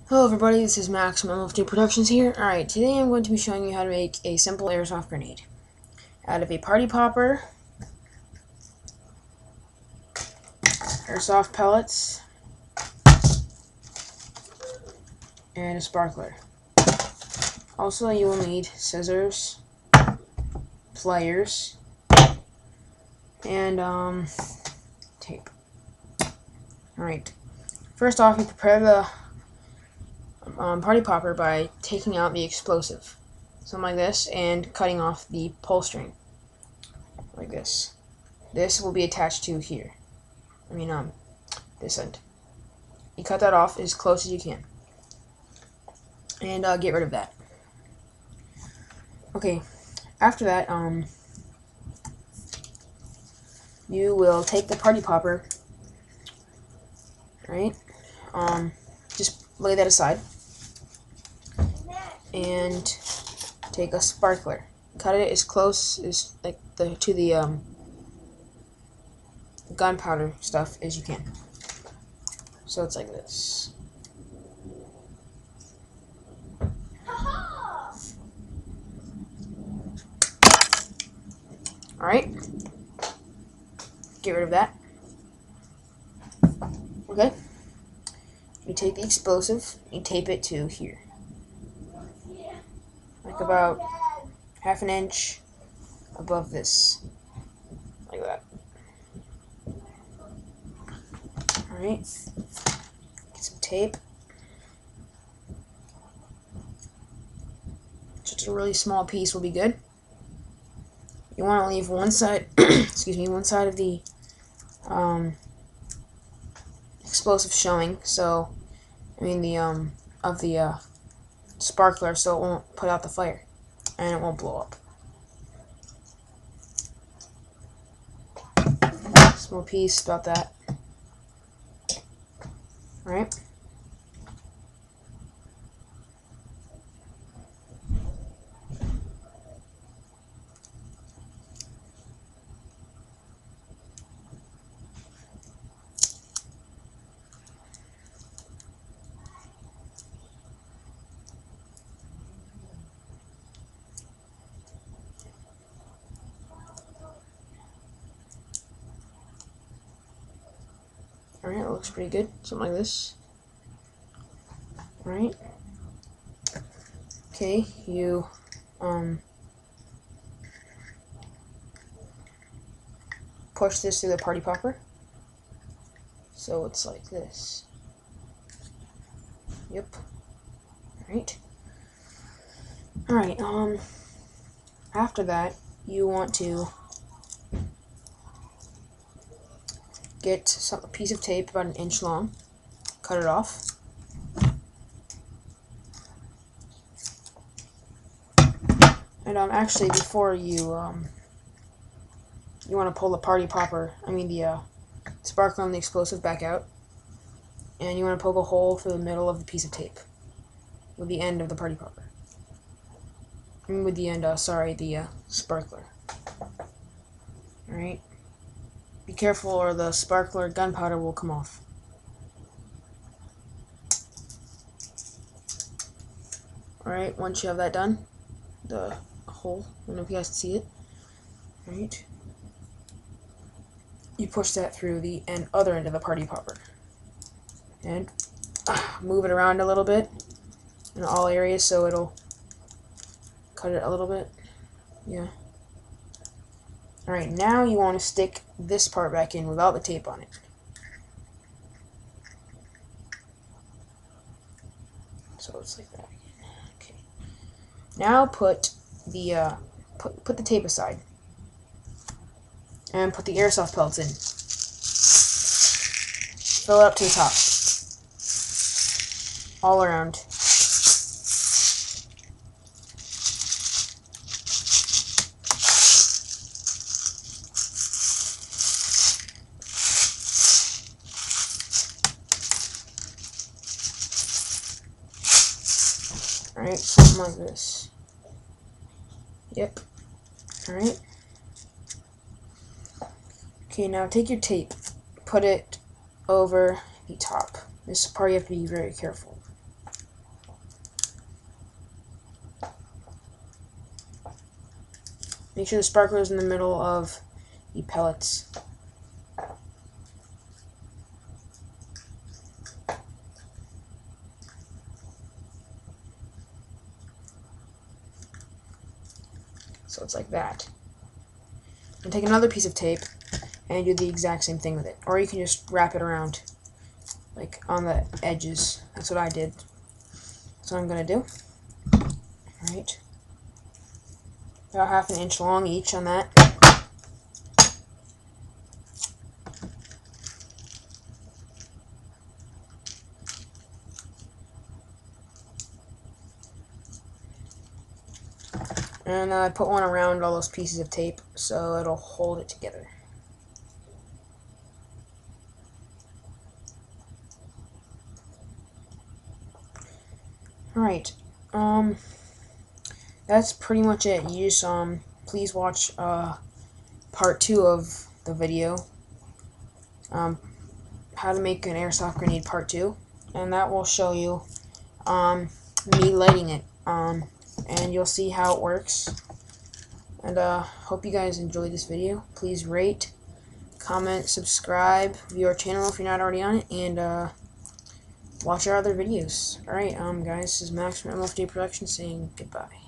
Hello everybody, this is Max from MLFJProductions here. Alright, today I'm going to be showing you how to make a simple airsoft grenade out of a party popper, airsoft pellets, and a sparkler. Also, you will need scissors, pliers, and tape. Alright, first off, you prepare the party popper by taking out the explosive, something like this, and cutting off the pull string, like this. This will be attached to here. This end. You cut that off as close as you can, and get rid of that. Okay, after that, you will take the party popper, right? Just lay that aside, and take a sparkler. Cut it as close as to the gunpowder stuff as you can. So it's like this. Alright. Get rid of that. Okay. You take the explosive, you tape it to here. Like about half an inch above this. Like that. Alright. Get some tape. Just a really small piece will be good. You want to leave one side, one side of the explosive showing, so of the sparkler, so it won't put out the fire and it won't blow up. Small piece, about that. Alright. Alright, it looks pretty good. Something like this. Alright. Okay, you push this through the party popper. So it's like this. Yep. Alright. Alright, after that, you want to get a piece of tape about 1 inch long, cut it off, and actually before you want to pull the party popper, the sparkler and the explosive back out, and you want to poke a hole through the middle of the piece of tape with the end of the party popper. The sparkler. Alright. Be careful or the sparkler gunpowder will come off. Alright, once you have that done, the hole, I don't know if you guys can see it. Alright. You push that through the other end of the party popper. And move it around a little bit in all areas so it'll cut it a little bit. Yeah. Alright, now you want to stick this part back in without the tape on it. So it's like that. Okay. Now put the put the tape aside. And put the airsoft pellets in. Fill it up to the top. All around. Alright, something like this. Yep. Alright. Okay, now take your tape, put it over the top. This part you have to be very careful. Make sure the sparkler is in the middle of the pellets. So it's like that. And take another piece of tape and do the exact same thing with it. Or you can just wrap it around, like on the edges. That's what I did. That's what I'm going to do. Alright. About half an inch long each on that. And I put one around all those pieces of tape so it'll hold it together. Alright, that's pretty much it. You just, please watch, part 2 of the video, how to make an airsoft grenade part 2, and that will show you, me lighting it, and you'll see how it works, and, hope you guys enjoyed this video. Please rate, comment, subscribe, view our channel if you're not already on it, and, watch our other videos. Alright, guys, this is Max from MLFJProductions saying goodbye.